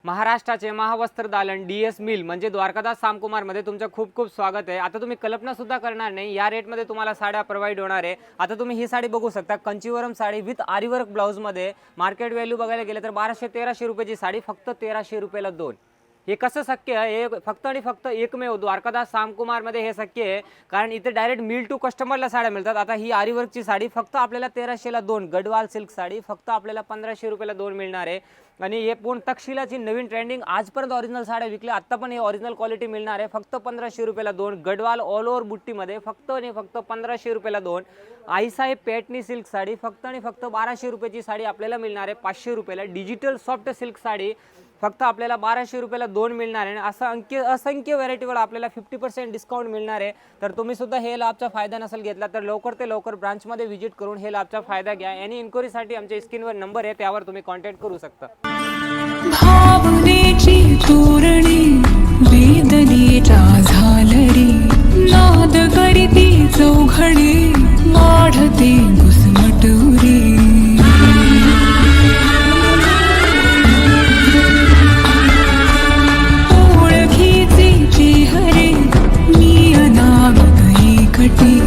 महाराष्ट्राचे महावस्त्र दालन DS mill म्हणजे द्वारकादास सामकुमार मध्ये तुमचं खूप खूप स्वागत आहे। आता तुम्ही कल्पना सुद्धा करणार नाही या रेट मध्ये तुम्हाला साड्या प्रोव्हाइड होणार आहे। आता तुम्ही ही साडी बघू शकता, कंचीवरम साडी विथ आरी वर्क ब्लाउज मध्ये। मार्केट व्हॅल्यू बघायला गेले तर 1200-1300 रुपयाची साडी फक्त 1300 रुपयाला दोन। हे कसं शक्य आहे? हे फक्त आणि फक्त एकमेव द्वारकादास सामकुमार मध्ये हे शक्य आहे, कारण इथे डायरेक्ट मिल टू कस्टमरला साड्या मिळतात। आता ही आरी वर्कची साडी फक्त आपल्याला 1300 ला दोन, गडवाल सिल्क साडी फक्त आपल्याला 1500 रुपयाला दोन मिळणार आहे। आणि हे पूर्ण तक्षशिलाची नवीन ट्रेंडिंग आजपर्यंत ओरिजिनल साड्या विकल्या, आता पण हे ओरिजिनल क्वालिटी मिळणार आहे फक्त 1500 रुपयाला दोन। गडवाल ऑल ओव्हर बुट्टीमध्ये फक्त आणि फक्त 1500 रुपयाला दोन। आईसाहेब पेटनी सिल्क साडी फक्त आणि फक्त 1200 रुपयाची साडी आपल्याला मिळणार आहे 500 रुपयाला। डिजिटल सॉफ्ट सिल्क साडी फक्त आपल्याला 1200 रुपयाला दोन मिळणार आहे। असं असंख्य व्हरायटीवर आपल्याला 50% डिस्काउंट मिळणार आहे। तर तुम्ही सुद्धा हे लाभचा फायदा नसेल घेतला तर लवकर ते लवकर ब्रांचमध्ये व्हिजिट करून हे लाभचा फायदा घ्या। आणि इन्क्वायरीसाठी आमच्या स्क्रीनवर नंबर आहे, त्यावर तुम्ही कॉन्टॅक्ट करू शकता। भावनेची तोरणी वेदनेच्या झालरी, नाद करीती चौघडी वाढते घुसमटुरी। ओळखीचे चेहरे मी अनागत एकटी,